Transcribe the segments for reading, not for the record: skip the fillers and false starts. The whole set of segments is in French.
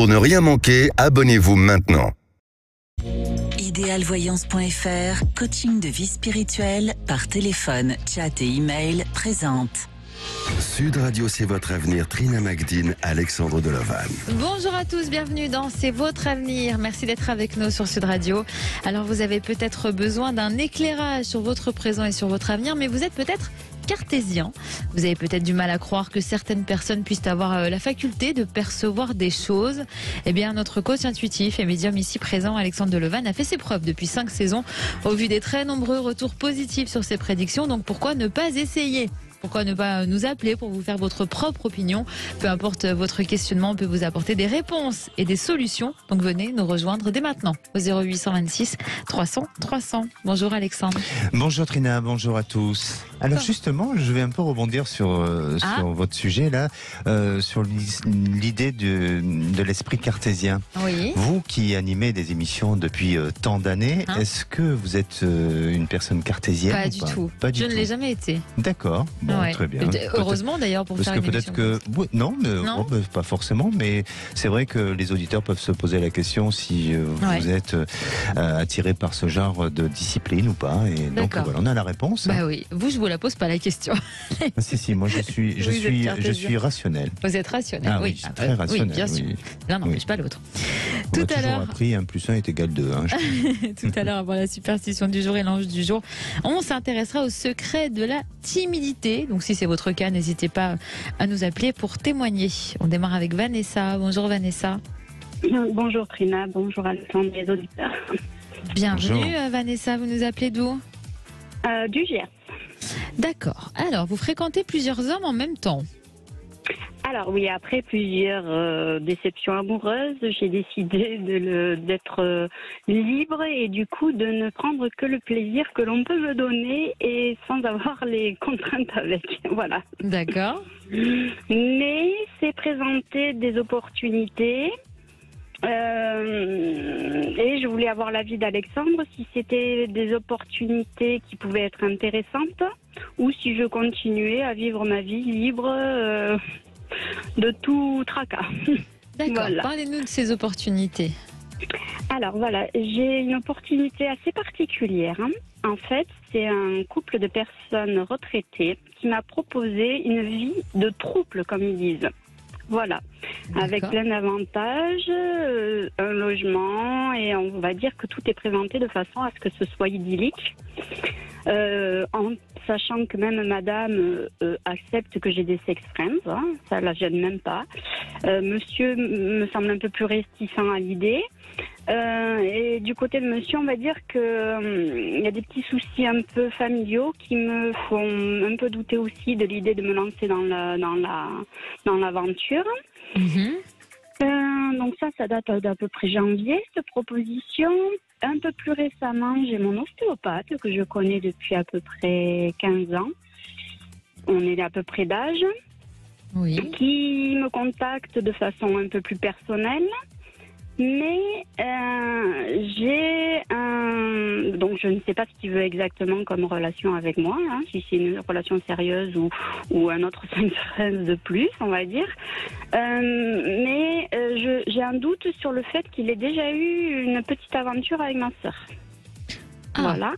Pour ne rien manquer, abonnez-vous maintenant. Idéalvoyance.fr, coaching de vie spirituelle par téléphone, chat et email présente. Sud Radio, c'est votre avenir. Trina Magdine, Alexandre Delevanne. Bonjour à tous, bienvenue dans C'est votre avenir. Merci d'être avec nous sur Sud Radio. Alors vous avez peut-être besoin d'un éclairage sur votre présent et sur votre avenir, mais vous êtes peut-être cartésien. Vous avez peut-être du mal à croire que certaines personnes puissent avoir la faculté de percevoir des choses. Eh bien, notre coach intuitif et médium ici présent, Alexandre Delevanne, a fait ses preuves depuis 5 saisons au vu des très nombreux retours positifs sur ses prédictions. Donc pourquoi ne pas essayer ? Pourquoi ne pas nous appeler pour vous faire votre propre opinion? Peu importe votre questionnement, on peut vous apporter des réponses et des solutions. Donc venez nous rejoindre dès maintenant au 0826 300 300. Bonjour Alexandre. Bonjour Trina, bonjour à tous. Alors justement, je vais un peu rebondir sur votre sujet là, sur l'idée de l'esprit cartésien. Oui. Vous qui animez des émissions depuis tant d'années, est-ce que vous êtes une personne cartésienne? Pas du tout. Pas du je tout. ne l'ai jamais été. D'accord. Bon, Ouais. très bien. Heureusement d'ailleurs pour faire une émission. Non, pas forcément, mais c'est vrai que les auditeurs peuvent se poser la question si vous êtes attiré par ce genre de discipline ou pas. Et donc voilà, on a la réponse. Bah oui, je vous la pose pas la question. Si, moi je suis rationnel. Vous êtes rationnel, ah, oui. Très rationnel. Oui, bien sûr. L'un n'empêche pas l'autre. Tout à l'heure appris 1 + 1 est égal 2. Tout à l'heure, avant la superstition du jour et l'ange du jour, on s'intéressera au secret de la timidité. Donc si c'est votre cas, n'hésitez pas à nous appeler pour témoigner. On démarre avec Vanessa. Bonjour Vanessa. Bonjour Trina, bonjour Alexandre, les auditeurs. Bienvenue Vanessa, vous nous appelez d'où? Du Gers. D'accord. Alors, vous fréquentez plusieurs hommes en même temps? Alors oui, après plusieurs déceptions amoureuses, j'ai décidé d'être libre et du coup de ne prendre que le plaisir que l'on peut me donner et sans avoir les contraintes avec. Voilà. D'accord. Mais c'est présenter des opportunités. Et je voulais avoir l'avis d'Alexandre si c'était des opportunités qui pouvaient être intéressantes ou si je continuais à vivre ma vie libre de tout tracas. D'accord, voilà. Parlez-nous de ces opportunités. Alors voilà, j'ai une opportunité assez particulière. En fait, c'est un couple de personnes retraitées qui m'a proposé une vie de trouble, comme ils disent. Voilà, avec plein d'avantages, un logement et on va dire que tout est présenté de façon à ce que ce soit idyllique. En sachant que même madame accepte que j'ai des sex friends, hein, ça la gêne même pas. Monsieur me semble un peu plus réticent à l'idée. Et du côté de monsieur, on va dire que y a des petits soucis un peu familiaux qui me font un peu douter aussi de l'idée de me lancer dans l'aventure. Donc ça date d'à peu près janvier, cette proposition. Un peu plus récemment, j'ai mon ostéopathe que je connais depuis à peu près 15 ans. On est à peu près d'âge. Oui. Qui me contacte de façon un peu plus personnelle. Mais donc je ne sais pas ce qu'il veut exactement comme relation avec moi, hein, si c'est une relation sérieuse ou un autre 5 friends de plus, on va dire. Mais j'ai un doute sur le fait qu'il ait déjà eu une petite aventure avec ma sœur. Voilà.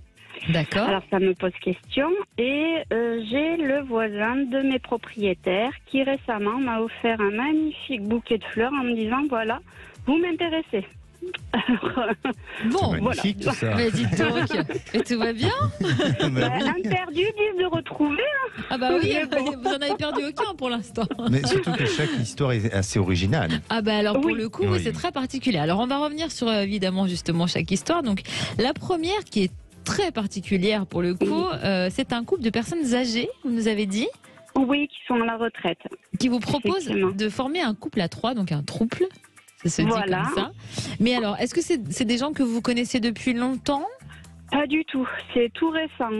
D'accord. Alors ça me pose question et j'ai le voisin de mes propriétaires qui récemment m'a offert un magnifique bouquet de fleurs en me disant voilà, vous m'intéressez. Bon, voilà. Tout ça. Mais dites donc, et tout va bien? Un perdu, disent de retrouver. Hein. Ah bah oui, vous en avez perdu aucun pour l'instant. Mais surtout que chaque histoire est assez originale. Ah bah alors pour le coup, oui. C'est très particulier. Alors on va revenir sur évidemment justement chaque histoire. Donc la première qui est très particulière pour le coup, c'est un couple de personnes âgées, vous nous avez dit? Oui, qui sont à la retraite. Qui vous propose de former un couple à 3, donc un trouble. Ça se dit comme ça. Mais alors, est-ce que c'est des gens que vous connaissez depuis longtemps? Pas du tout, c'est tout récent.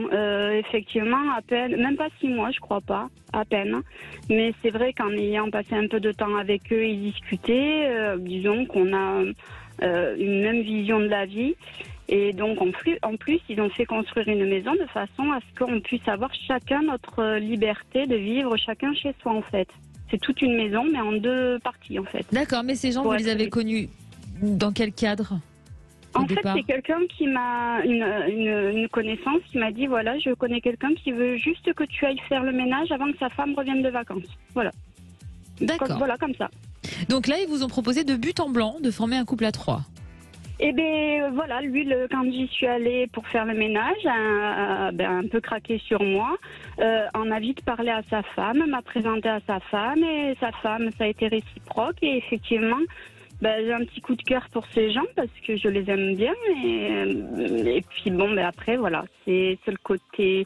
Effectivement, à peine, même pas 6 mois, je crois pas, à peine. Mais c'est vrai qu'en ayant passé un peu de temps avec eux et discuté, disons qu'on a une même vision de la vie. Et donc, en plus, ils ont fait construire une maison de façon à ce qu'on puisse avoir chacun notre liberté de vivre chacun chez soi, en fait. C'est toute une maison, mais en 2 parties, en fait. D'accord, mais ces gens, vous les avez connus dans quel cadre? En fait, c'est quelqu'un qui m'a, une connaissance qui m'a dit, voilà, je connais quelqu'un qui veut juste que tu ailles faire le ménage avant que sa femme revienne de vacances. Voilà. D'accord. Voilà, comme ça. Donc là, ils vous ont proposé de but en blanc de former un couple à 3. Eh bien, voilà, lui, quand j'y suis allée pour faire le ménage, un peu craqué sur moi, en a vite parlé à sa femme, m'a présenté à sa femme, et sa femme, ça a été réciproque, et effectivement, j'ai un petit coup de cœur pour ces gens parce que je les aime bien, et puis après, voilà, c'est le côté,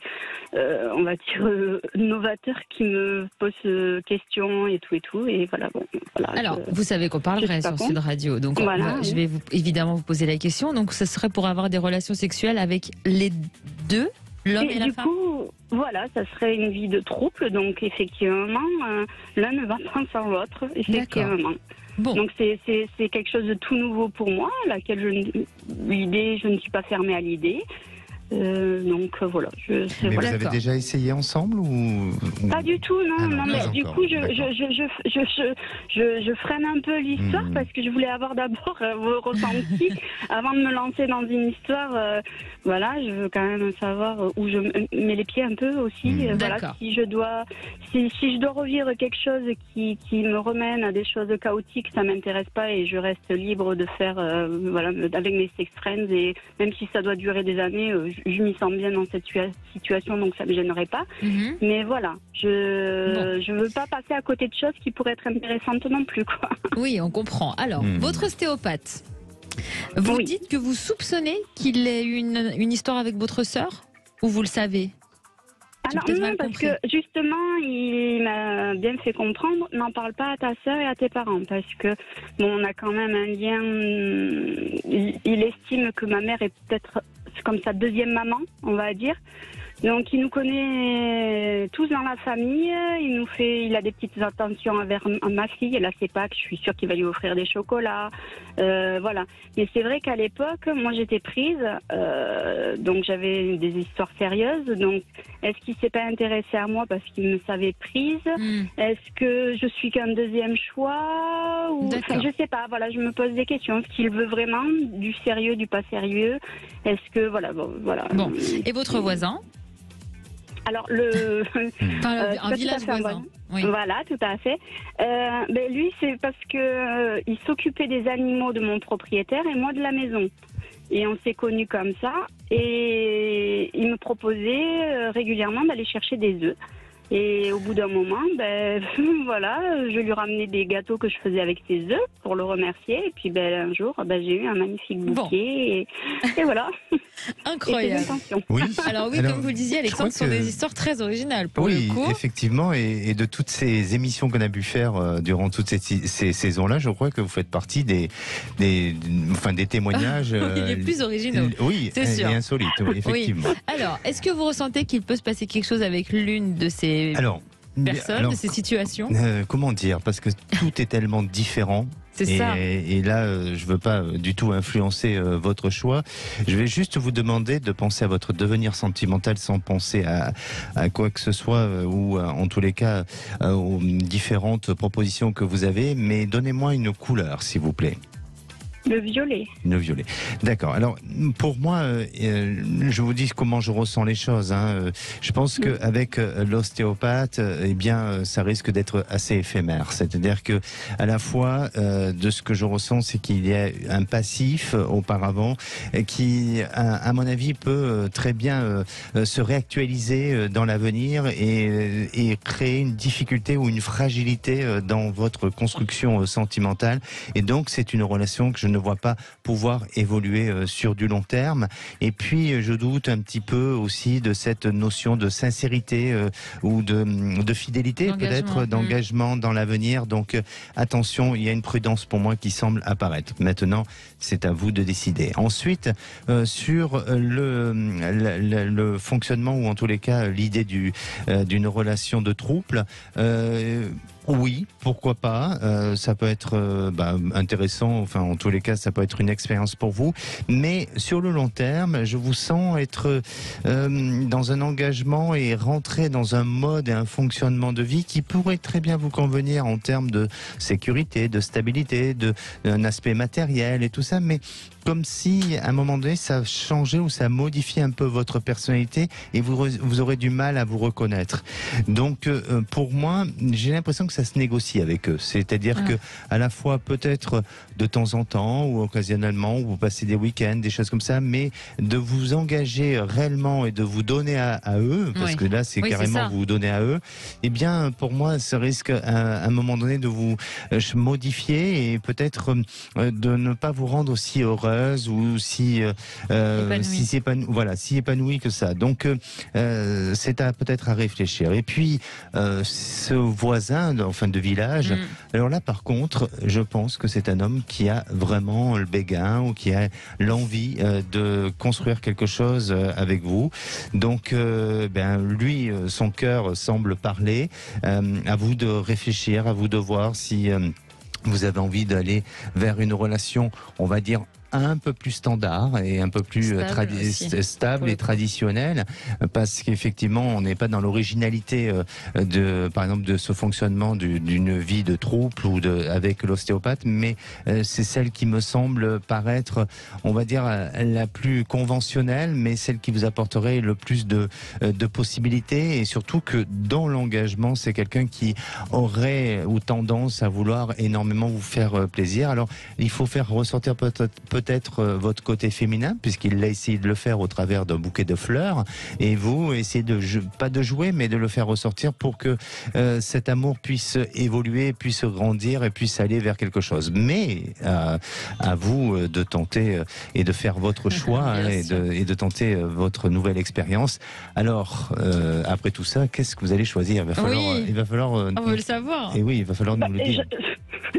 on va dire, novateur qui me pose questions et tout, et voilà, voilà. Alors, vous savez qu'on parle vrai sur Sud Radio, donc voilà, je vais évidemment vous poser la question, donc ce serait pour avoir des relations sexuelles avec les deux, l'homme et la femme? Du coup, voilà, ça serait une vie de trouble, donc effectivement, l'un ne va pas sans l'autre, effectivement. Bon. Donc c'est quelque chose de tout nouveau pour moi, je ne suis pas fermée à l'idée. Donc voilà. Mais vous avez déjà essayé ensemble ou... Pas du tout, non. Mais du coup, je freine un peu l'histoire parce que je voulais avoir d'abord vos ressentis avant de me lancer dans une histoire. Voilà, je veux quand même savoir où je mets les pieds un peu aussi. Voilà, si je dois revivre quelque chose qui me remène à des choses chaotiques, ça m'intéresse pas et je reste libre de faire voilà, avec mes sex friends, et même si ça doit durer des années, je m'y sens bien dans cette situation, donc ça me gênerait pas. Mais voilà, je veux pas passer à côté de choses qui pourraient être intéressantes non plus, quoi. Oui, on comprend. Alors, votre ostéopathe, vous dites que vous soupçonnez qu'il ait eu une histoire avec votre sœur, ou vous le savez? Alors non, parce que justement, il m'a bien fait comprendre, n'en parle pas à ta sœur et à tes parents, parce que on a quand même un lien. Il estime que ma mère est peut-être comme sa deuxième maman, on va dire. Donc il nous connaît tous dans la famille, il a des petites attentions envers ma fille, elle a ses Pâques, je suis sûre qu'il va lui offrir des chocolats, voilà. Mais c'est vrai qu'à l'époque, moi j'étais prise, donc j'avais des histoires sérieuses, donc est-ce qu'il s'est pas intéressé à moi parce qu'il me savait prise? Est-ce que je suis qu'un deuxième choix? Enfin, je sais pas, voilà, je me pose des questions, est-ce qu'il veut vraiment du sérieux, du pas sérieux? Est-ce que, voilà. Bon, et votre voisin? Alors, un village voisin. Oui. Voilà, tout à fait. Lui, c'est parce que il s'occupait des animaux de mon propriétaire et moi de la maison. Et on s'est connus comme ça. Et il me proposait régulièrement d'aller chercher des œufs. Et au bout d'un moment, voilà, je lui ramenais des gâteaux que je faisais avec ses œufs pour le remercier. Et puis un jour, j'ai eu un magnifique bouquet. Et voilà. Incroyable. Oui. Alors comme vous le disiez, Alexandre, ce sont des histoires très originales pour le coup. Oui, effectivement. Et de toutes ces émissions qu'on a pu faire durant toutes ces saisons-là, je crois que vous faites partie des témoignages les plus originaux. Oui, c'est sûr. Et insolites, effectivement. Oui. Alors, est-ce que vous ressentez qu'il peut se passer quelque chose avec l'une de ces personnes, de ces situations? Comment dire? Parce que tout est tellement différent. C'est ça. Et là, je ne veux pas du tout influencer votre choix. Je vais juste vous demander de penser à votre devenir sentimental sans penser à quoi que ce soit, ou en tous les cas aux différentes propositions que vous avez. Mais donnez-moi une couleur, s'il vous plaît. Le violet. Le violet. D'accord. Alors, pour moi, je vous dis comment je ressens les choses. Je pense qu'avec l'ostéopathe, ça risque d'être assez éphémère. C'est-à-dire que, à la fois, de ce que je ressens, c'est qu'il y a un passif auparavant qui, à mon avis, peut très bien se réactualiser dans l'avenir et créer une difficulté ou une fragilité dans votre construction sentimentale. Et donc, c'est une relation que je ne vois pas pouvoir évoluer sur du long terme. Et puis, je doute un petit peu aussi de cette notion de sincérité ou de fidélité, peut-être d'engagement dans l'avenir. Donc, attention, il y a une prudence pour moi qui semble apparaître. Maintenant, c'est à vous de décider. Ensuite, sur le fonctionnement, ou en tous les cas, l'idée d'une relation de trouble, oui, pourquoi pas. Ça peut être intéressant, enfin, en tous les les cas, ça peut être une expérience pour vous. Mais sur le long terme, je vous sens être dans un engagement et rentrer dans un mode et un fonctionnement de vie qui pourrait très bien vous convenir en termes de sécurité, de stabilité, d'un aspect matériel et tout ça, mais comme si à un moment donné ça changeait ou ça modifiait un peu votre personnalité et vous aurez du mal à vous reconnaître. Donc pour moi, j'ai l'impression que ça se négocie avec eux. C'est-à-dire que à la fois peut-être de temps en temps ou occasionnellement, où vous passez des week-ends, des choses comme ça, mais de vous engager réellement et de vous donner à eux, parce que là c'est carrément vous donner à eux, eh bien pour moi ça risque à un moment donné de vous modifier et peut-être de ne pas vous rendre aussi heureuse ou si épanouie que ça. Donc c'est peut-être à réfléchir. Et puis ce voisin de village, alors là par contre je pense que c'est un homme qui a vraiment le béguin ou qui a l'envie de construire quelque chose avec vous. Donc lui, son cœur semble parler. À vous de réfléchir, à vous de voir si vous avez envie d'aller vers une relation, on va dire, un peu plus standard et un peu plus stable et traditionnel, parce qu'effectivement on n'est pas dans l'originalité par exemple de ce fonctionnement d'une vie de troupe ou avec l'ostéopathe, mais c'est celle qui me semble paraître, on va dire, la plus conventionnelle, mais celle qui vous apporterait le plus de possibilités, et surtout que dans l'engagement c'est quelqu'un qui aurait ou tendance à vouloir énormément vous faire plaisir. Alors il faut faire ressortir peut-être votre côté féminin, puisqu'il a essayé de le faire au travers d'un bouquet de fleurs, et vous essayez pas de jouer, mais de le faire ressortir pour que cet amour puisse évoluer, puisse grandir et puisse aller vers quelque chose. Mais à vous de tenter et de faire votre choix et de tenter votre nouvelle expérience. Alors, après tout ça, qu'est-ce que vous allez choisir ? Il va falloir on veut le savoir. Et oui, il va falloir nous le dire.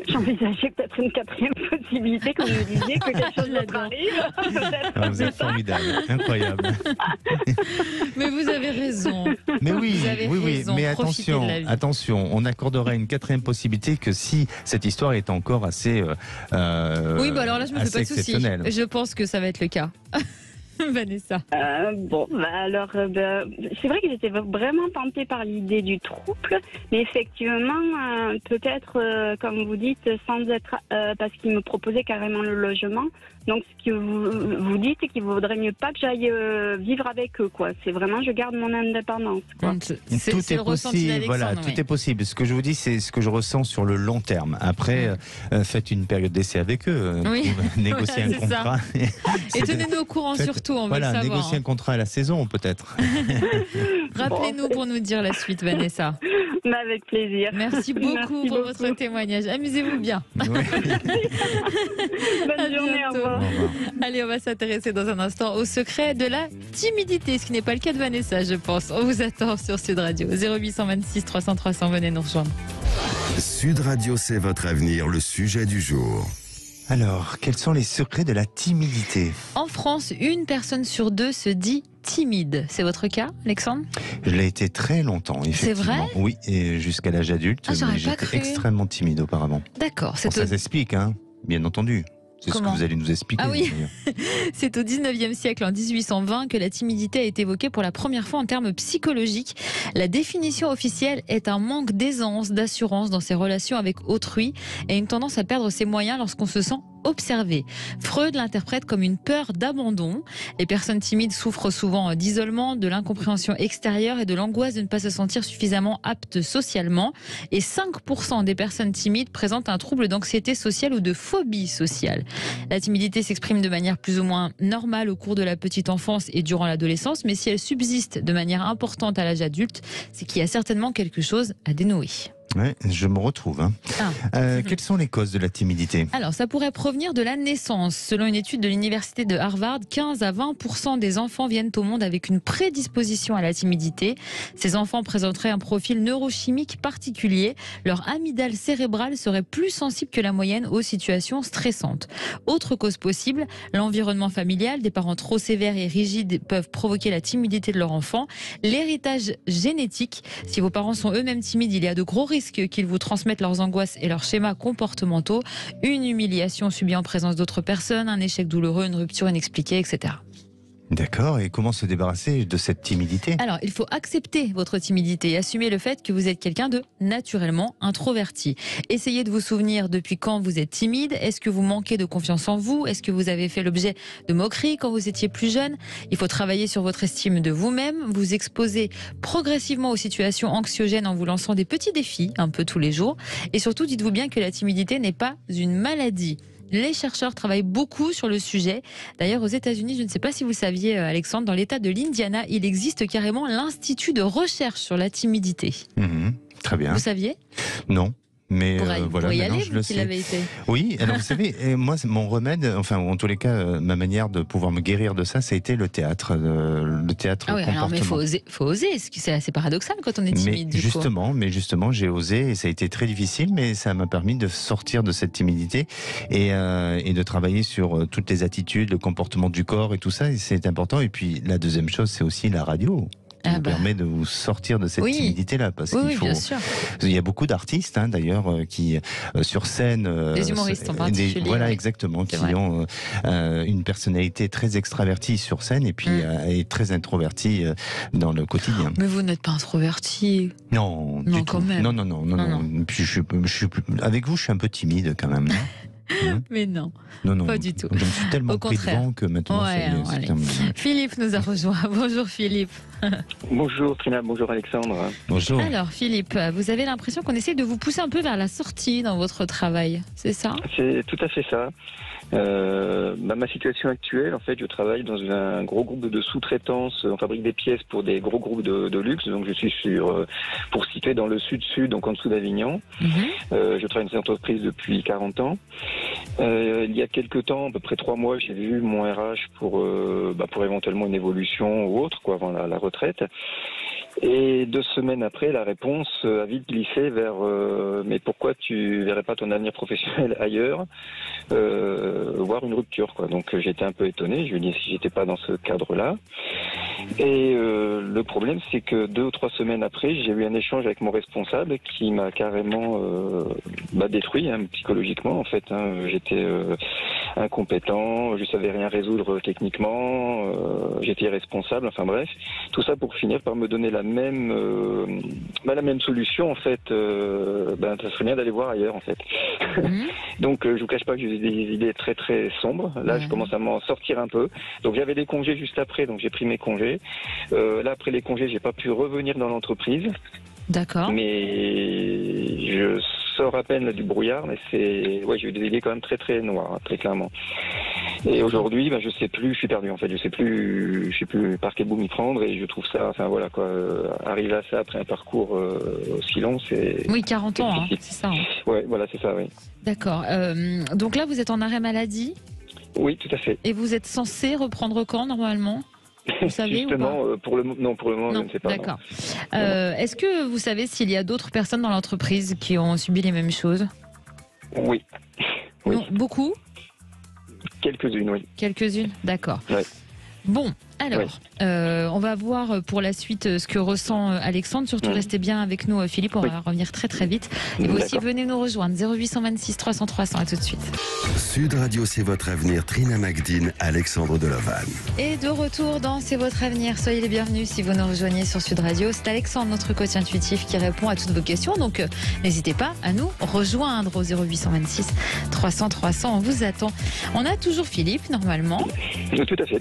J'envisageais peut-être une quatrième possibilité, comme vous disiez, que quelque chose d'autre arrive. Vous êtes formidable, incroyable. Mais vous avez raison. Mais oui, raison. Mais attention, on accorderait une quatrième possibilité que si cette histoire est encore assez alors là je me fais pas de soucis. Je pense que ça va être le cas. Vanessa. C'est vrai que j'étais vraiment tentée par l'idée du trouble, mais effectivement, peut-être, comme vous dites, sans être, parce qu'il me proposait carrément le logement. Donc, ce que vous dites, c'est qu'il vaudrait mieux pas que j'aille vivre avec eux, quoi. C'est vraiment, je garde mon indépendance, quoi. Tout est possible, tout est possible. Ce que je vous dis, c'est ce que je ressens sur le long terme. Après, faites une période d'essai avec eux, négociez un contrat. Et tenez-nous au courant surtout, on veut le savoir. Négocier un contrat à la saison, peut-être. Rappelez-nous pour nous dire la suite, Vanessa. Avec plaisir. Merci beaucoup pour votre témoignage. Amusez-vous bien. Bonne journée, au revoir. Allez, on va s'intéresser dans un instant au secret de la timidité, ce qui n'est pas le cas de Vanessa, je pense. On vous attend sur Sud Radio. 0826 300 300, venez nous rejoindre. Sud Radio, c'est votre avenir, le sujet du jour. Alors, quels sont les secrets de la timidité ? En France, 1 personne sur 2 se dit timide. C'est votre cas, Alexandre ? Je l'ai été très longtemps, effectivement. C'est vrai ? Oui, et jusqu'à l'âge adulte. J'étais extrêmement timide auparavant. D'accord. Ça s'explique, bien entendu. C'est ce que vous allez nous expliquer. Ah oui. C'est au 19e siècle, en 1820, que la timidité a été évoquée pour la première fois en termes psychologiques. La définition officielle est un manque d'aisance, d'assurance dans ses relations avec autrui et une tendance à perdre ses moyens lorsqu'on se sent observé. Freud l'interprète comme une peur d'abandon. Les personnes timides souffrent souvent d'isolement, de l'incompréhension extérieure et de l'angoisse de ne pas se sentir suffisamment aptes socialement. Et 5% des personnes timides présentent un trouble d'anxiété sociale ou de phobie sociale. La timidité s'exprime de manière plus ou moins normale au cours de la petite enfance et durant l'adolescence, mais si elle subsiste de manière importante à l'âge adulte, c'est qu'il y a certainement quelque chose à dénouer. Ouais, je me retrouve. Quelles sont les causes de la timidité ? Alors, ça pourrait provenir de la naissance. Selon une étude de l'université de Harvard, 15 à 20% des enfants viennent au monde avec une prédisposition à la timidité. Ces enfants présenteraient un profil neurochimique particulier. Leur amygdale cérébrale serait plus sensible que la moyenne aux situations stressantes. Autre cause possible, l'environnement familial. Des parents trop sévères et rigides peuvent provoquer la timidité de leur enfant. L'héritage génétique. Si vos parents sont eux-mêmes timides, il y a de gros risques risque qu'ils vous transmettent leurs angoisses et leurs schémas comportementaux, une humiliation subie en présence d'autres personnes, un échec douloureux, une rupture inexpliquée, etc. D'accord, et comment se débarrasser de cette timidité? Alors, il faut accepter votre timidité et assumer le fait que vous êtes quelqu'un de naturellement introverti. Essayez de vous souvenir depuis quand vous êtes timide. Est-ce que vous manquez de confiance en vous? Est-ce que vous avez fait l'objet de moqueries quand vous étiez plus jeune? Il faut travailler sur votre estime de vous-même, vous exposer progressivement aux situations anxiogènes en vous lançant des petits défis un peu tous les jours. Et surtout, dites-vous bien que la timidité n'est pas une maladie. Les chercheurs travaillent beaucoup sur le sujet. D'ailleurs, aux États-Unis, je ne sais pas si vous saviez, Alexandre, dans l'État de l'Indiana, il existe carrément l'Institut de recherche sur la timidité. Très bien. Vous saviez? Non. Mais pour y aller, je le sais. l'avez été. Oui, alors vous savez, moi, mon remède, enfin, en tous les cas, ma manière de pouvoir me guérir de ça, ça a été le théâtre. Le théâtre Ah oui, alors, mais faut oser. C'est assez paradoxal quand on est timide. Mais justement, j'ai osé et ça a été très difficile, mais ça m'a permis de sortir de cette timidité et de travailler sur toutes les attitudes, le comportement du corps et tout ça. Et c'est important. Et puis, la deuxième chose, c'est aussi la radio. Qui vous permet de vous sortir de cette timidité-là, parce qu'il faut. Bien sûr. Il y a beaucoup d'artistes, d'ailleurs, qui sur scène. Des humoristes en particulier. Voilà, exactement, qui ont une personnalité très extravertie sur scène et puis et très introvertie dans le quotidien. Mais vous n'êtes pas introverti. Non, non, du quand tout. même. Non. Puis avec vous, je suis un peu timide quand même. Mais non, pas du tout. Je me suis tellement pris de vent que maintenant c'est terminé. Philippe nous a rejoint. Bonjour Philippe. Bonjour Trina, bonjour Alexandre. Bonjour. Alors Philippe, vous avez l'impression qu'on essaie de vous pousser un peu vers la sortie dans votre travail, c'est ça? C'est tout à fait ça. Ma situation actuelle, en fait, je travaille dans un gros groupe de sous-traitance. On fabrique des pièces pour des gros groupes de luxe. Donc, je suis pour situer dans le sud-sud, donc en dessous d'Avignon. Je travaille dans cette entreprise depuis 40 ans. Il y a quelques temps, à peu près 3 mois, j'ai vu mon RH pour éventuellement une évolution ou autre, quoi, avant la retraite. Et 2 semaines après, la réponse a vite glissé vers mais pourquoi tu verrais pas ton avenir professionnel ailleurs, voire une rupture, quoi. Donc j'étais un peu étonné, je lui ai dit si j'étais pas dans ce cadre-là. Et le problème, c'est que 2 ou 3 semaines après, j'ai eu un échange avec mon responsable qui m'a carrément détruit psychologiquement, en fait. J'étais incompétent, je savais rien résoudre techniquement, j'étais irresponsable, enfin bref. Tout ça pour finir par me donner la même solution, en fait. Ça serait bien d'aller voir ailleurs, en fait. Donc je vous cache pas que j'ai des idées très très sombres. Là, je commence à m'en sortir un peu. Donc j'avais des congés juste après, donc j'ai pris mes congés. Là, après les congés, j'ai pas pu revenir dans l'entreprise. D'accord. Mais je sors à peine du brouillard, mais j'ai eu des idées quand même très très noires, très clairement. Et aujourd'hui, je sais plus, je suis perdu en fait, je sais plus par quel bout m'y prendre et je trouve ça, enfin voilà quoi, arriver à ça après un parcours aussi long, c'est... Oui, 40 ans, c'est ça. Ouais, voilà, c'est ça, oui. D'accord. Donc là, vous êtes en arrêt maladie? Oui, tout à fait. Et vous êtes censé reprendre quand normalement? Vous savez? Justement, pour le moment, je ne sais pas. D'accord. Est-ce que vous savez s'il y a d'autres personnes dans l'entreprise qui ont subi les mêmes choses? Oui. Non, beaucoup? Quelques-unes, oui. Quelques-unes, d'accord. Ouais. Bon, alors, on va voir pour la suite ce que ressent Alexandre. Surtout, restez bien avec nous, Philippe. On va revenir très très vite. Et vous aussi, venez nous rejoindre. 0826 300 300. À tout de suite. Sud Radio, c'est votre avenir. Trina Magdine, Alexandre Delaval. Et de retour dans C'est votre avenir. Soyez les bienvenus si vous nous rejoignez sur Sud Radio. C'est Alexandre, notre coach intuitif, qui répond à toutes vos questions. Donc, n'hésitez pas à nous rejoindre au 0826 300 300. On vous attend. On a toujours Philippe, normalement. Tout à fait.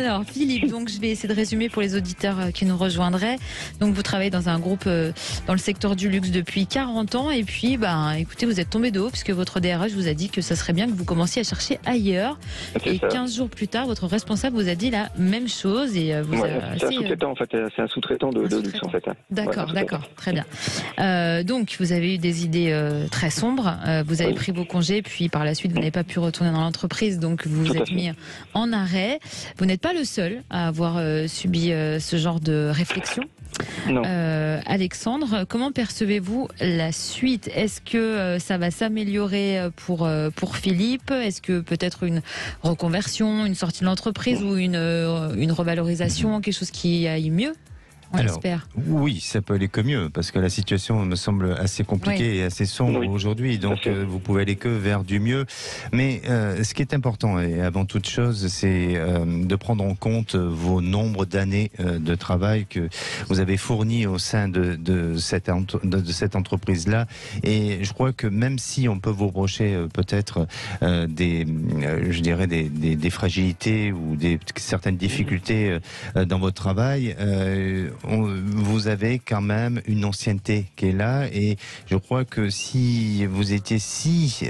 Alors, Philippe, donc je vais essayer de résumer pour les auditeurs qui nous rejoindraient. Donc, vous travaillez dans un groupe dans le secteur du luxe depuis 40 ans. Et puis, écoutez, vous êtes tombé de haut puisque votre DRH vous a dit que ça serait bien que vous commenciez à chercher ailleurs. Et 15 jours plus tard, votre responsable vous a dit la même chose. Et c'est un sous-traitant, en fait. C'est un sous-traitant de luxe, en fait. D'accord, très bien. Donc, vous avez eu des idées très sombres. Vous avez pris vos congés. Puis, par la suite, vous n'avez pas pu retourner dans l'entreprise. Donc, vous vous êtes mis en arrêt. Vous n'êtes pas le seul à avoir subi ce genre de réflexion. Non. Alexandre, comment percevez-vous la suite? Est-ce que ça va s'améliorer pour Philippe? Est-ce que peut-être une reconversion, une sortie de l'entreprise ou une revalorisation, quelque chose qui aille mieux? On Alors, espère. oui, ça peut aller que mieux, parce que la situation me semble assez compliquée et assez sombre aujourd'hui, donc vous pouvez aller que vers du mieux. Mais ce qui est important, et avant toute chose, c'est de prendre en compte vos nombres d'années de travail que vous avez fournis au sein de cette entreprise-là. Et je crois que même si on peut vous reprocher peut-être des fragilités ou certaines difficultés dans votre travail, vous avez quand même une ancienneté qui est là, et je crois que si vous étiez si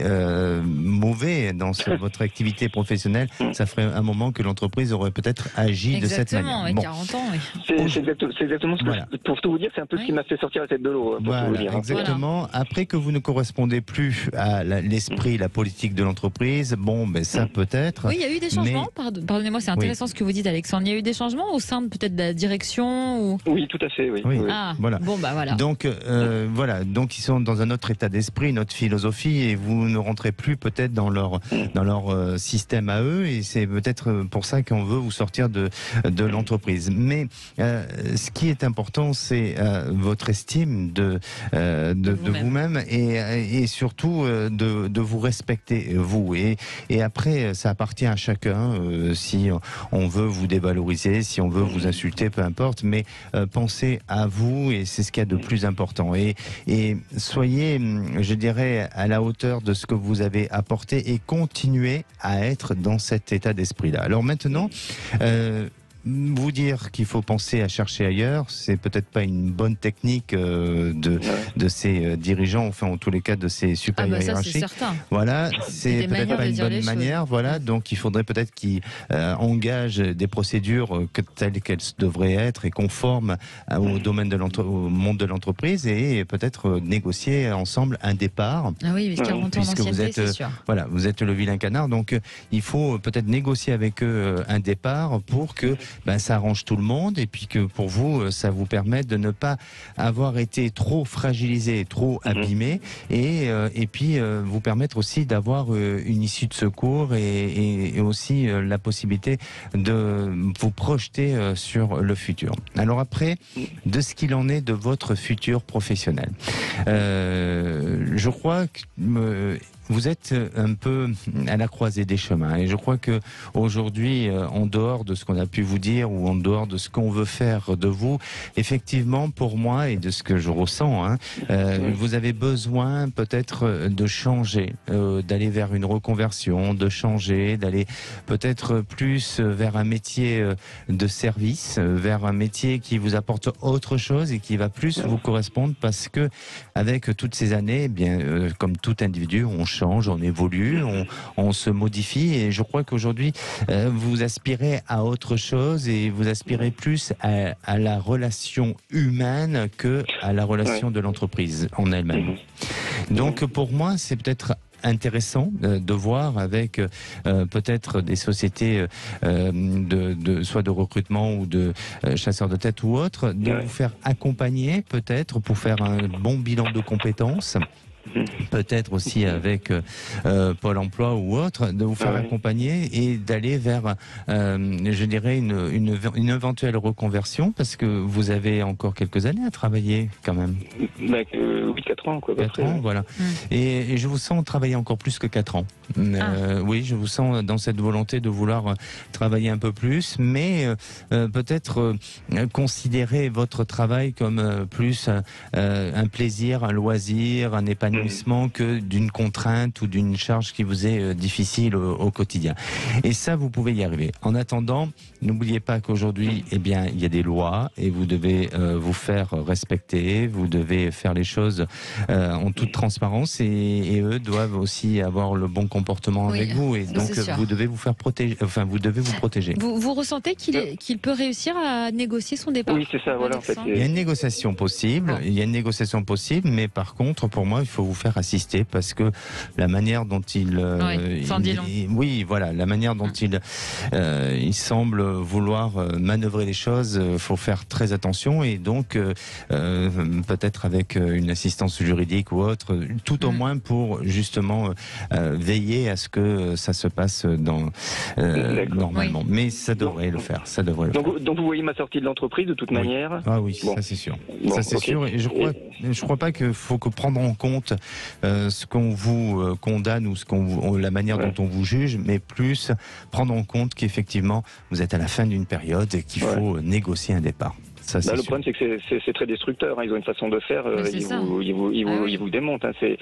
mauvais dans votre activité professionnelle, ça ferait un moment que l'entreprise aurait peut-être agi de cette manière. Exactement, 40 ans, oui. C'est exactement ce que pour tout vous dire, c'est un peu ce qui m'a fait sortir la tête de l'eau. Exactement. Après que vous ne correspondez plus à l'esprit, la politique de l'entreprise, ça peut-être. Oui, il y a eu des changements. Pardonnez-moi, c'est intéressant ce que vous dites, Alexandre. Il y a eu des changements au sein peut-être de la direction ou... Oui, tout à fait, oui. Ah, voilà. voilà. Donc, donc ils sont dans un autre état d'esprit, une autre philosophie, et vous ne rentrez plus peut-être dans leur système à eux, et c'est peut-être pour ça qu'on veut vous sortir de l'entreprise. Mais ce qui est important, c'est votre estime de vous-même, et surtout de vous respecter, vous. Et après, ça appartient à chacun, si on veut vous dévaloriser, si on veut vous insulter, peu importe, mais pensez à vous, et c'est ce qu'il y a de plus important. Et soyez, je dirais, à la hauteur de ce que vous avez apporté, et continuez à être dans cet état d'esprit-là. Alors maintenant, vous dire qu'il faut penser à chercher ailleurs, c'est peut-être pas une bonne technique de ces dirigeants, enfin en tous les cas de ces supérieurs hiérarchiques. C'est certain. Voilà, c'est peut-être pas une bonne manière. Voilà, donc il faudrait peut-être qu'ils engagent des procédures telles qu'elles devraient être et conformes au domaine au monde de l'entreprise, et peut-être négocier ensemble un départ. Ah oui, 40 ans d'ancienneté, c'est sûr. Voilà, vous êtes le vilain canard, donc il faut peut-être négocier avec eux un départ pour que ça arrange tout le monde, et puis que pour vous, ça vous permet de ne pas avoir été trop fragilisé, trop abîmé, et puis vous permettre aussi d'avoir une issue de secours, et aussi la possibilité de vous projeter sur le futur. Alors après, de ce qu'il en est de votre futur professionnel, je crois que vous êtes un peu à la croisée des chemins, et je crois que aujourd'hui, en dehors de ce qu'on a pu vous dire, ou en dehors de ce qu'on veut faire de vous, effectivement, pour moi, et de ce que je ressens, vous avez besoin peut-être de changer, d'aller vers une reconversion, de changer, d'aller peut-être plus vers un métier de service, vers un métier qui vous apporte autre chose et qui va plus vous correspondre, parce que avec toutes ces années, comme tout individu, on change, on évolue, on se modifie, et je crois qu'aujourd'hui vous aspirez à autre chose, et vous aspirez plus à la relation humaine que à la relation de l'entreprise en elle-même. Donc pour moi, c'est peut-être intéressant de voir avec peut-être des sociétés soit de recrutement ou de chasseurs de tête ou autres, de vous faire accompagner peut-être pour faire un bon bilan de compétences. Peut-être aussi avec Pôle emploi ou autre, de vous faire accompagner et d'aller vers, je dirais, une éventuelle reconversion, parce que vous avez encore quelques années à travailler quand même. 4 ans, quoi. 4 ans, voilà. Et je vous sens travailler encore plus que 4 ans. Oui, je vous sens dans cette volonté de vouloir travailler un peu plus, mais peut-être considérer votre travail comme plus un plaisir, un loisir, un épanouissement, que d'une contrainte ou d'une charge qui vous est difficile au quotidien. Et ça, vous pouvez y arriver. En attendant, n'oubliez pas qu'aujourd'hui, il y a des lois, et vous devez vous faire respecter, vous devez faire les choses en toute transparence, et eux doivent aussi avoir le bon comportement avec vous, et donc vous devez vous faire protéger, vous devez vous protéger. Vous ressentez qu'il peut réussir à négocier son départ? Oui, c'est ça, voilà, en fait. Il y a une négociation possible, mais par contre, pour moi, il faut vous faire assister, parce que la manière dont la manière dont il semble vouloir manœuvrer les choses, faut faire très attention, et donc peut-être avec une assistance assistance juridique ou autre, tout au moins pour justement veiller à ce que ça se passe normalement. Oui. Mais ça devrait le faire. Ça devrait le faire. Donc vous voyez ma sortie de l'entreprise de toute manière. Ah oui, Bon. ça c'est sûr. Bon, Ça c'est ok. sûr. Et je crois pas qu'il faut que prendre en compte ce qu'on vous condamne ou la manière dont on vous juge, mais plus prendre en compte qu'effectivement vous êtes à la fin d'une période et qu'il faut négocier un départ. Ça, Le sûr. problème, c'est que c'est très destructeur. Ils ont une façon de faire. Ils vous démontent. C'est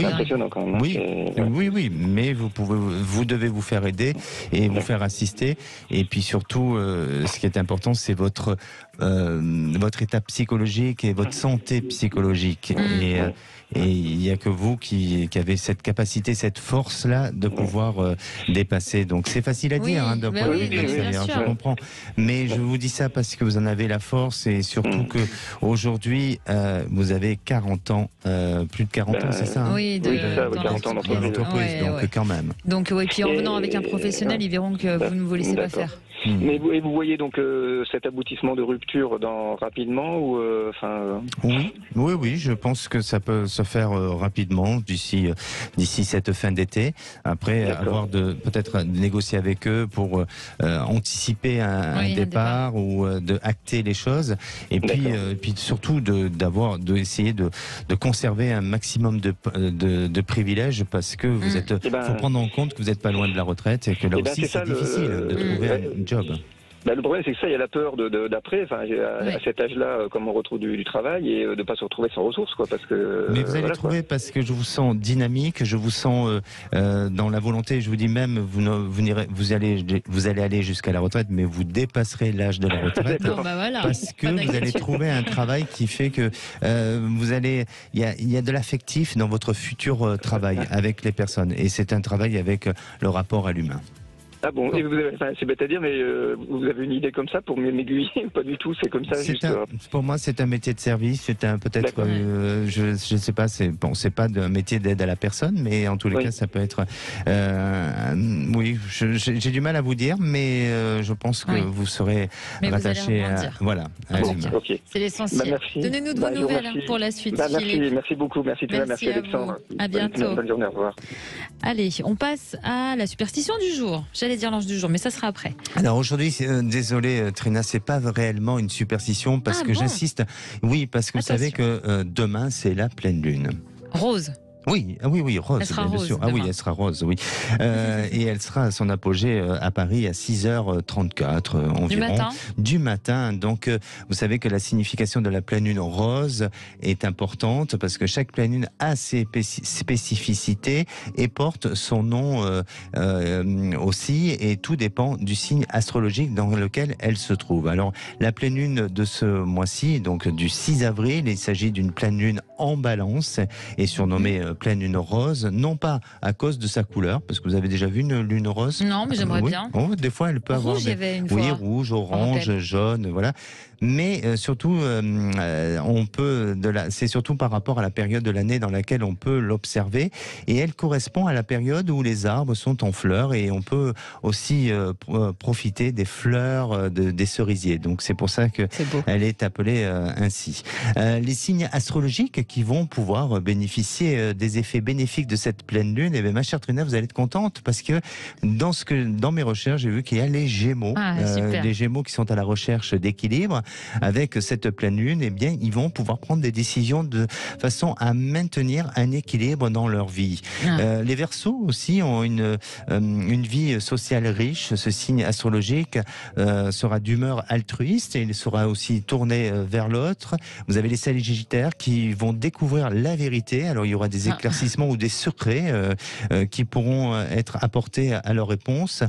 impressionnant quand même. Oui, mais vous devez vous faire aider et vous faire assister. Et puis surtout, ce qui est important, c'est votre état psychologique et votre santé psychologique. Et il n'y a que vous qui avez cette capacité, cette force-là de pouvoir dépasser. Donc c'est facile à dire d'un point de vue extérieur, je comprends. Mais je vous dis ça parce que vous en avez la force et surtout que aujourd'hui vous avez 40 ans, plus de 40 ans, c'est ça Oui, dans 40 ans d'entreprise, donc quand même. Donc puis en venant avec un professionnel, ils verront que vous ne vous laissez pas faire. Mais vous voyez donc cet aboutissement de rupture rapidement ou Oui, je pense que ça peut se faire rapidement d'ici cette fin d'été. Après avoir peut-être négocier avec eux pour anticiper un départ ou de acter les choses. Et puis surtout d'essayer de conserver un maximum de privilèges parce que vous êtes. Faut prendre en compte que vous n'êtes pas loin de la retraite et que là aussi c'est difficile de trouver un job. Le problème, c'est que ça, il y a la peur d'après, à cet âge-là, comme on retrouve du travail et de ne pas se retrouver sans ressources, quoi, parce que. Mais vous allez trouver, parce que je vous sens dynamique, je vous sens dans la volonté, je vous dis même, vous allez aller jusqu'à la retraite, mais vous dépasserez l'âge de la retraite. Parce que vous allez trouver un travail qui fait que il y a de l'affectif dans votre futur travail avec les personnes. Et c'est un travail avec le rapport à l'humain. Ah bon, et c'est bête à dire, mais vous avez une idée comme ça pour m'aiguiller? Pas du tout, c'est comme ça. Pour moi, c'est un métier de service, c'est peut-être, je sais pas, c'est pas un métier d'aide à la personne, mais en tous les cas, ça peut être. J'ai du mal à vous dire, mais je pense que vous serez rattaché à l'humain. C'est l'essentiel. Donnez-nous de vos nouvelles pour la suite. Merci beaucoup, merci Alexandre. À bientôt. Bonne journée, au revoir. Allez, on passe à la superstition du jour. J'allais dire l'ange du jour, mais ça sera après. Alors aujourd'hui, désolé Trina, c'est pas réellement une superstition parce que j'insiste. Oui, parce que vous savez que demain c'est la pleine lune. Rose. Oui, rose, bien sûr. Ah oui, elle sera rose, oui. Et elle sera à son apogée à Paris à 6h34 environ. Du matin. Donc, vous savez que la signification de la pleine lune rose est importante parce que chaque pleine lune a ses spécificités et porte son nom aussi. Et tout dépend du signe astrologique dans lequel elle se trouve. Alors, la pleine lune de ce mois-ci, donc du 6 avril, il s'agit d'une pleine lune en Balance et surnommée pleine lune rose, non pas à cause de sa couleur, parce que vous avez déjà vu une lune rose? Non, mais j'aimerais bien. Oh, des fois, elle peut avoir rouge, orange, jaune, voilà. Mais surtout, c'est surtout par rapport à la période de l'année dans laquelle on peut l'observer, et elle correspond à la période où les arbres sont en fleurs, et on peut aussi profiter des fleurs des cerisiers. Donc c'est pour ça que elle est appelée ainsi. Les signes astrologiques qui vont pouvoir bénéficier des effets bénéfiques de cette pleine lune, et bien ma chère Trina, vous allez être contente parce que dans mes recherches, j'ai vu qu'il y a les Gémeaux, les Gémeaux qui sont à la recherche d'équilibre. Avec cette pleine lune, eh bien, ils vont pouvoir prendre des décisions de façon à maintenir un équilibre dans leur vie. Les Verseaux aussi ont une vie sociale riche. Ce signe astrologique sera d'humeur altruiste et il sera aussi tourné vers l'autre. Vous avez les Sagittaires qui vont découvrir la vérité. Alors, il y aura des éclaircissements ou des secrets qui pourront être apportés à leur réponse.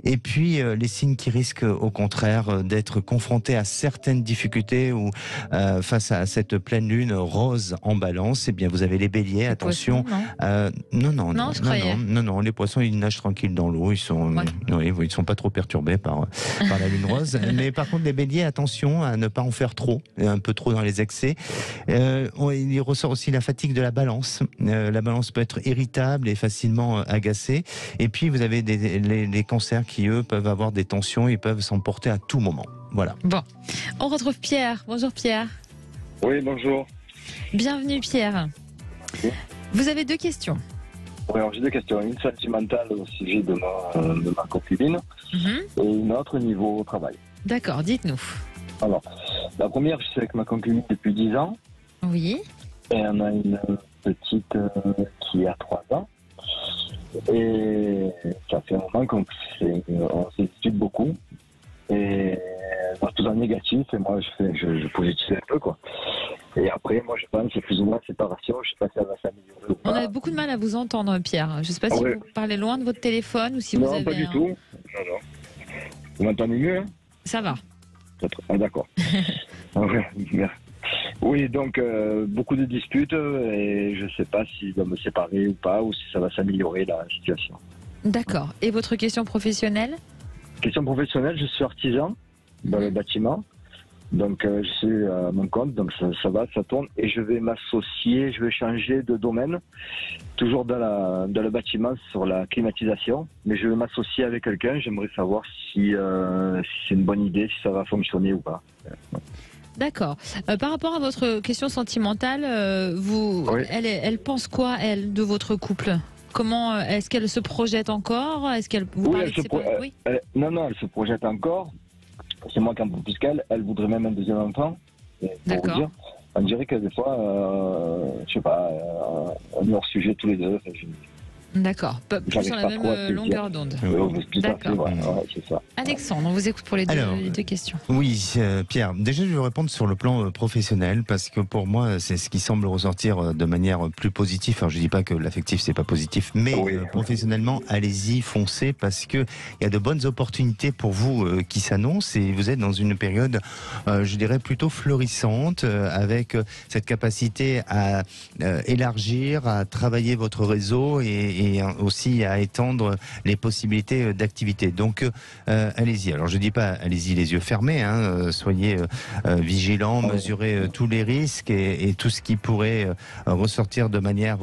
Et puis, les signes qui risquent au contraire d'être confrontés à certaines difficultés ou face à cette pleine lune rose en Balance, eh bien vous avez les Béliers, les attention. Non, les poissons ils nagent tranquilles dans l'eau, ils sont pas trop perturbés par la lune rose. Mais par contre les Béliers, attention à ne pas en faire trop, un peu trop dans les excès. Il ressort aussi la fatigue de la Balance. La Balance peut être irritable et facilement agacée. Et puis vous avez les cancers qui eux peuvent avoir des tensions, ils peuvent s'emporter à tout moment. Voilà. Bon, on retrouve Pierre. Bonjour Pierre. Oui, bonjour. Bienvenue Pierre. Vous avez 2 questions. Oui, alors j'ai 2 questions. Une sentimentale au sujet de ma concubine et une autre niveau au travail. D'accord, dites-nous. Alors, la première, je suis avec ma concubine depuis 10 ans. Oui. Et on a une petite qui a 3 ans. Et ça fait un moment qu'on se dispute beaucoup. Et moi, tout en négatif, et moi, je positive un peu, quoi. Et après, moi, je pense que c'est plus ou moins séparation. Je sais pas si ça va s'améliorer ou pas. On a beaucoup de mal à vous entendre, Pierre. Je ne sais pas si vous parlez loin de votre téléphone ou si vous avez... Non, pas du tout. Non. Vous m'entendez mieux, hein? Ça va. Ah, d'accord. Oui, donc beaucoup de disputes et je ne sais pas s'il doit me séparer ou pas, ou si ça va s'améliorer la situation. D'accord. Et votre question professionnelle? Question professionnelle, je suis artisan dans le bâtiment. Donc je suis à mon compte, donc ça va, ça tourne. Et je vais m'associer, je vais changer de domaine, toujours dans le bâtiment sur la climatisation. Mais je vais m'associer avec quelqu'un, j'aimerais savoir si c'est une bonne idée, si ça va fonctionner ou pas. D'accord. Par rapport à votre question sentimentale, elle pense quoi, elle, de votre couple? Comment est-ce qu'elle se projette encore? Est-ce qu'elle vous parle de oui. Non, elle se projette encore. C'est moi qui en plus qu'elle. Elle voudrait même un deuxième enfant. D'accord. On dirait que des fois, je sais pas, on est hors sujet tous les deux. D'accord. Plus sur la même longueur d'onde. D'accord. C'est ça. Alexandre, on vous écoute pour les deux questions. Oui, Pierre, déjà je vais répondre sur le plan professionnel parce que pour moi c'est ce qui semble ressortir de manière plus positive. Alors je dis pas que l'affectif c'est pas positif, mais professionnellement, allez-y, foncez parce que il y a de bonnes opportunités pour vous qui s'annoncent et vous êtes dans une période, je dirais plutôt florissante avec cette capacité à élargir, à travailler votre réseau et aussi à étendre les possibilités d'activité. Donc allez-y. Alors je dis pas allez-y les yeux fermés, soyez vigilants, mesurez tous les risques et tout ce qui pourrait ressortir de manière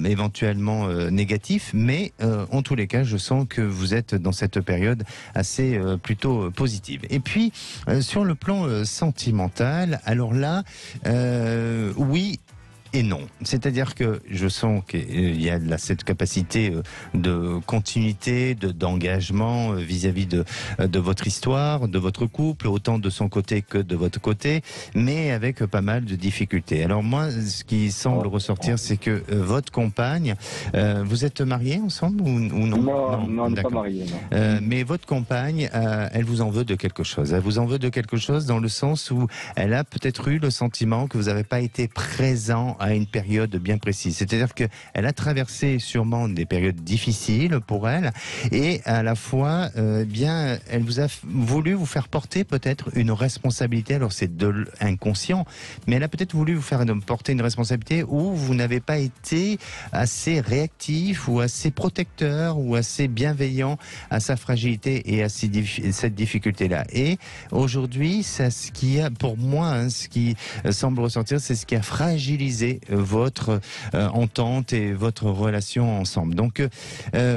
éventuellement négative, mais en tous les cas je sens que vous êtes dans cette période assez plutôt positive. Et puis sur le plan sentimental, alors là oui et non. C'est-à-dire que je sens qu'il y a cette capacité de continuité, d'engagement vis-à-vis de votre histoire, de votre couple, autant de son côté que de votre côté, mais avec pas mal de difficultés. Alors moi, ce qui semble ressortir, c'est que votre compagne, vous êtes mariés ensemble ou non? Non, on n'est pas mariés. Mais votre compagne, elle vous en veut de quelque chose. Elle vous en veut de quelque chose dans le sens où elle a peut-être eu le sentiment que vous n'avez pas été présent à une période bien précise. C'est-à-dire qu'elle a traversé sûrement des périodes difficiles pour elle et à la fois, bien, elle vous a voulu vous faire porter peut-être une responsabilité. Alors c'est de inconscient, mais elle a peut-être voulu vous faire porter une responsabilité où vous n'avez pas été assez réactif ou assez protecteur ou assez bienveillant à sa fragilité et à cette difficulté-là. Et aujourd'hui, c'est ce qui a, pour moi, ce qui semble ressortir, c'est ce qui a fragilisé votre entente et votre relation ensemble. Donc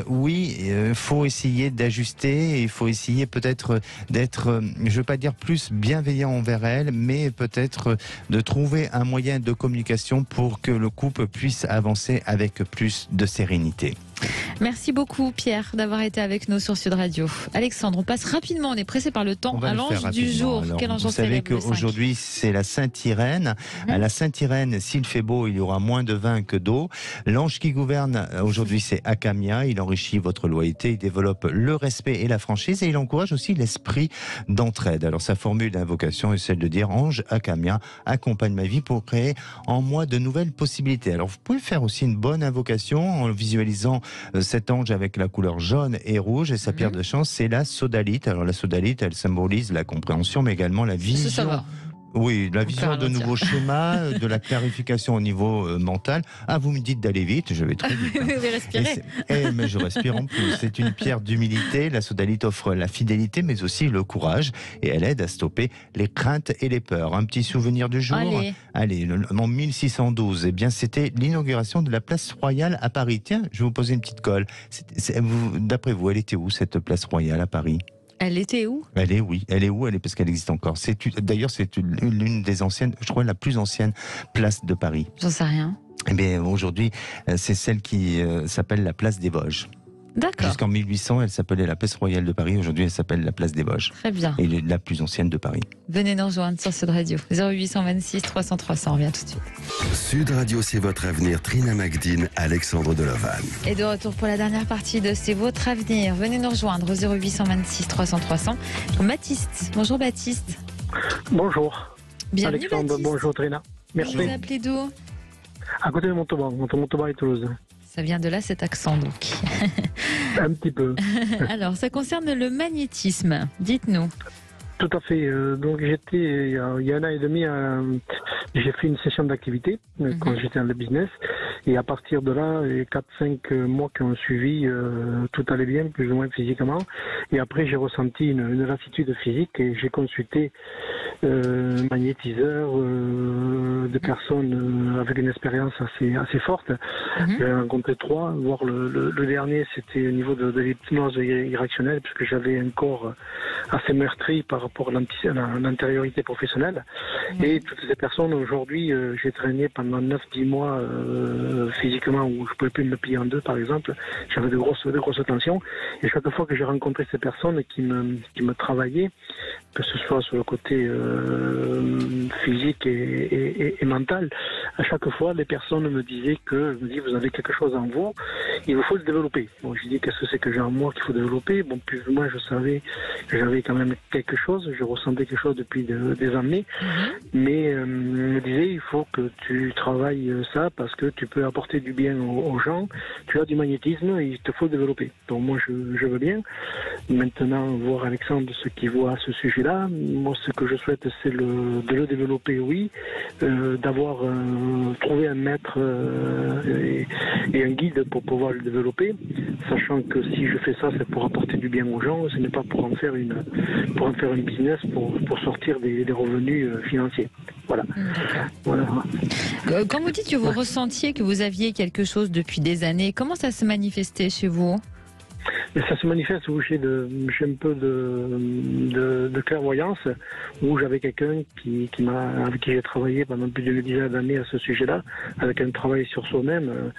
oui, il faut essayer d'ajuster, il faut essayer peut-être d'être, je veux pas dire plus bienveillant envers elle, mais peut-être de trouver un moyen de communication pour que le couple puisse avancer avec plus de sérénité. Merci beaucoup Pierre d'avoir été avec nous sur Sud Radio. Alexandre, on passe rapidement, on est pressé par le temps, à l'ange du jour. Alors, quel ange vous savez qu'aujourd'hui c'est la Sainte-Irène. À la Sainte-Irène, s'il fait beau, il y aura moins de vin que d'eau. L'ange qui gouverne aujourd'hui c'est Akamia. Il enrichit votre loyauté, il développe le respect et la franchise et il encourage aussi l'esprit d'entraide. Alors sa formule d'invocation est celle de dire: Ange Akamia, accompagne ma vie pour créer en moi de nouvelles possibilités. Alors vous pouvez faire aussi une bonne invocation en visualisant cet ange avec la couleur jaune et rouge et sa pierre de chance c'est la sodalite. Alors la sodalite, elle symbolise la compréhension mais également la vision. Ça va. Oui, la vision de nouveaux schémas, de la clarification au niveau mental. Ah, vous me dites d'aller vite, je vais très vite. Vous pouvez respirer. Mais je respire en plus. C'est une pierre d'humilité. La sodalite offre la fidélité, mais aussi le courage. Et elle aide à stopper les craintes et les peurs. Un petit souvenir du jour. Allez, en 1612, eh bien, c'était l'inauguration de la place royale à Paris. Tiens, je vais vous poser une petite colle. D'après vous, elle était où, cette place royale à Paris ? Elle était où? Elle est, oui. Elle est où? Elle est parce qu'elle existe encore. D'ailleurs, c'est l'une des anciennes, je crois la plus ancienne place de Paris. J'en sais rien. Eh bien, aujourd'hui, c'est celle qui s'appelle la place des Vosges. D'accord. Jusqu'en 1800, elle s'appelait la place royale de Paris. Aujourd'hui, elle s'appelle la place des Vosges. Très bien. Et la plus ancienne de Paris. Venez nous rejoindre sur Sud Radio. 0826 300 300. On revient tout de suite. Sud Radio, c'est votre avenir. Trina Magdine, Alexandre Delovan. Et de retour pour la dernière partie de C'est votre avenir. Venez nous rejoindre au 0826 300 300. Baptiste. Bonjour Baptiste. Bonjour. Bienvenue Alexandre, Baptiste. bonjour Trina. Merci. Vous appelez d'où? À côté de Montauban, entre Montauban et Toulouse. Ça vient de là cet accent donc. Un petit peu. Alors, ça concerne le magnétisme. Dites-nous. Tout à fait. Donc j'étais, il y a 1 an et demi, j'ai fait une session d'activité quand j'étais dans le business. Et à partir de là, les 4-5 mois qui ont suivi, tout allait bien, plus ou moins physiquement. Et après, j'ai ressenti une lassitude physique et j'ai consulté magnétiseur, de personnes avec une expérience assez forte. J'ai rencontré 3, voire le dernier, c'était au niveau de l'hypnose irrationnelle, puisque j'avais un corps assez meurtri par rapport à l'antériorité professionnelle. Et toutes ces personnes, aujourd'hui, j'ai traîné pendant 9-10 mois physiquement, où je ne pouvais plus me plier en deux, par exemple. J'avais de grosses tensions. Et chaque fois que j'ai rencontré ces personnes qui me travaillaient, que ce soit sur le côté physique et mental, à chaque fois, les personnes me disaient vous avez quelque chose en vous, il vous faut le développer. Bon, j'ai dit, qu'est-ce que c'est que j'ai en moi qu'il faut développer? Bon, plus ou moins, je savais que j'avais quand même quelque chose, je ressentais quelque chose depuis des années, mais on me disait, il faut que tu travailles ça parce que tu peux apporter du bien aux gens, tu as du magnétisme, il te faut le développer. Donc moi, je veux bien. Maintenant, voir Alexandre ce qu'il voit à ce sujet-là, moi, ce que je souhaite, c'est de le développer, oui, d'avoir trouvé un maître et un guide pour pouvoir le développer, sachant que si je fais ça, c'est pour apporter du bien aux gens, ce n'est pas pour en faire un business pour sortir des revenus financiers. Voilà. Quand vous dites que vous ressentiez que vous aviez quelque chose depuis des années, comment ça se manifestait chez vous? Mais ça se manifeste où j'ai un peu de clairvoyance, où j'avais quelqu'un avec qui j'ai travaillé pendant plus d'une dizaine d'années à ce sujet-là, avec un travail sur soi-même,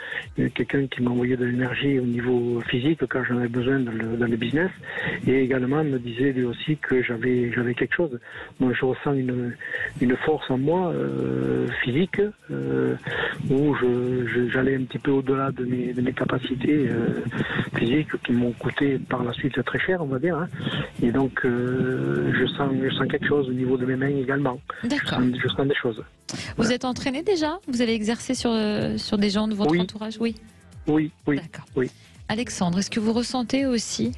quelqu'un qui m'a envoyé de l'énergie au niveau physique quand j'en avais besoin dans le business, et également me disait lui aussi que j'avais quelque chose. Moi, je ressens une force en moi physique, où j'allais un petit peu au-delà de mes capacités physiques qui m'ont coûté par la suite très cher, on va dire. Et donc, je sens quelque chose au niveau de mes mains également. D'accord. Je sens des choses. Vous êtes entraîné déjà? Vous avez exercé sur des gens de votre entourage? Oui. Oui. D'accord. Oui. Alexandre, est-ce que vous ressentez aussi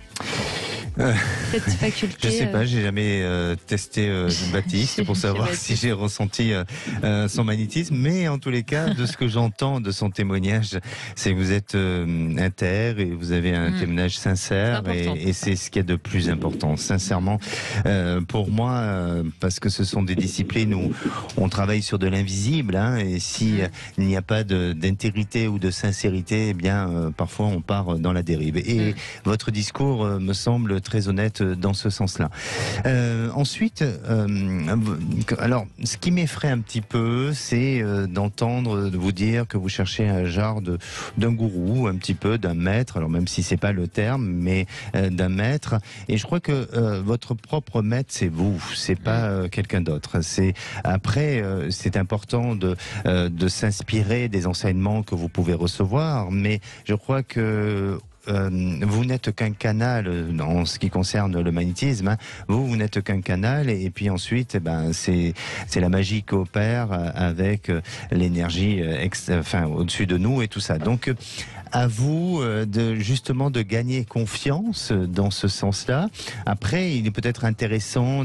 cette faculté? Je sais pas, j'ai jamais testé Baptiste pour savoir si j'ai ressenti son magnétisme, mais en tous les cas, de ce que j'entends de son témoignage, c'est que vous êtes inter et vous avez un témoignage sincère, et c'est ce qu'il y a de plus important. Sincèrement, pour moi, parce que ce sont des disciplines où on travaille sur de l'invisible, et si il n'y a pas d'intégrité ou de sincérité, eh bien, parfois on part dans la dérive. Et votre discours me semble très honnête dans ce sens-là. Ensuite, alors, ce qui m'effraie un petit peu, c'est d'entendre vous dire que vous cherchez un genre d'un gourou, un petit peu d'un maître, alors même si c'est pas le terme, mais d'un maître. Et je crois que votre propre maître, c'est vous, c'est pas quelqu'un d'autre. Après, c'est important de s'inspirer des enseignements que vous pouvez recevoir, mais je crois que vous n'êtes qu'un canal en ce qui concerne le magnétisme. Vous n'êtes qu'un canal, et puis ensuite, c'est la magie qui opère avec l'énergie au-dessus de nous et tout ça. Donc, à vous justement de gagner confiance dans ce sens-là. Après, il est peut-être intéressant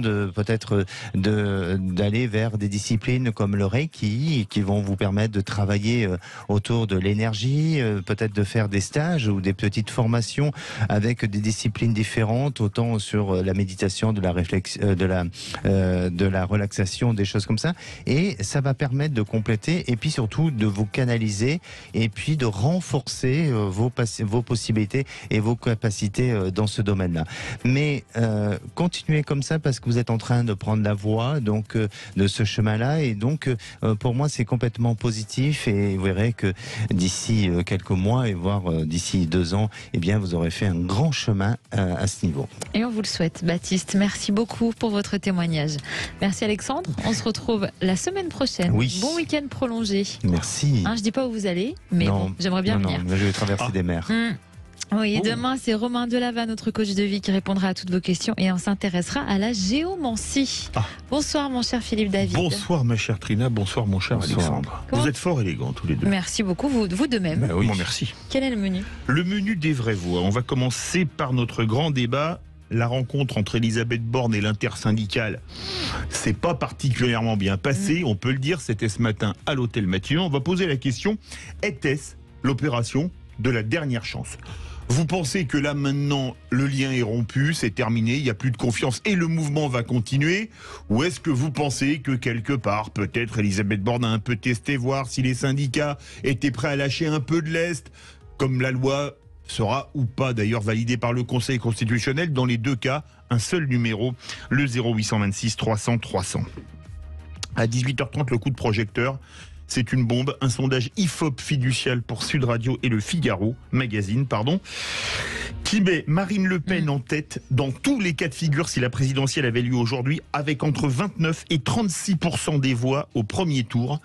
d'aller vers des disciplines comme le Reiki, qui vont vous permettre de travailler autour de l'énergie, peut-être de faire des stages ou des petites formations avec des disciplines différentes, autant sur la méditation, de la réflexion, de la relaxation, des choses comme ça. Et ça va permettre de compléter, et puis surtout de vous canaliser, et puis de renforcer explorer vos possibilités et vos capacités dans ce domaine-là. Mais continuez comme ça parce que vous êtes en train de prendre la voie donc de ce chemin-là, et donc pour moi c'est complètement positif, et vous verrez que d'ici quelques mois et voire d'ici 2 ans, eh bien vous aurez fait un grand chemin à ce niveau. Et on vous le souhaite, Baptiste. Merci beaucoup pour votre témoignage. Merci Alexandre. On se retrouve la semaine prochaine. Oui. Bon week-end prolongé. Merci. Je dis pas où vous allez, mais bon, j'aimerais bien venir. Non, je vais traverser des mers. Oui, demain c'est Romain Delava, notre coach de vie, qui répondra à toutes vos questions, et on s'intéressera à la géomancie. Bonsoir mon cher Philippe David. Bonsoir ma chère Trina, bonsoir mon cher Alexandre. Vous êtes fort élégants tous les deux. Merci beaucoup, vous de même. Oui. Bon, merci. Quel est le menu? Le menu des vraies voix. On va commencer par notre grand débat. La rencontre entre Elisabeth Borne et l'intersyndicale, c'est pas particulièrement bien passé, on peut le dire. C'était ce matin à l'hôtel Matignon. On va poser la question, était-ce l'opération de la dernière chance? Vous pensez que là maintenant le lien est rompu, c'est terminé, il n'y a plus de confiance et le mouvement va continuer? Ou est-ce que vous pensez que quelque part, peut-être Elisabeth Borne a un peu testé, voir si les syndicats étaient prêts à lâcher un peu de lest, comme la loi sera ou pas d'ailleurs validée par le Conseil constitutionnel? Dans les deux cas, un seul numéro, le 0826 300 300. À 18h30, le coup de projecteur. C'est une bombe, un sondage IFOP fiducial pour Sud Radio et le Figaro Magazine, qui met Marine Le Pen en tête dans tous les cas de figure si la présidentielle avait lieu aujourd'hui, avec entre 29 et 36% des voix au premier tour.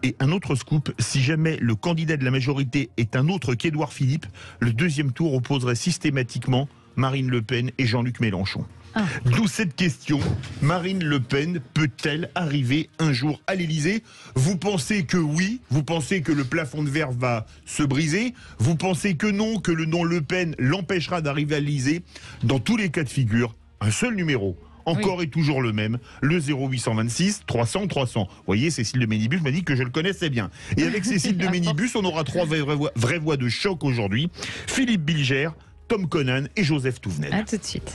Et un autre scoop, si jamais le candidat de la majorité est un autre qu'Édouard Philippe, le deuxième tour opposerait systématiquement Marine Le Pen et Jean-Luc Mélenchon. D'où cette question, Marine Le Pen peut-elle arriver un jour à l'Élysée? Vous pensez que oui? Vous pensez que le plafond de verre va se briser? Vous pensez que non, que le nom Le Pen l'empêchera d'arriver à l'Élysée? Dans tous les cas de figure, un seul numéro, encore et toujours le même, le 0826 300 300. Vous voyez, Cécile de Ménibus m'a dit que je le connaissais bien. Et avec Cécile de Ménibus, on aura 3 vraies voix de choc aujourd'hui. Philippe Bilger, Tom Conan et Joseph Touvenel. À tout de suite.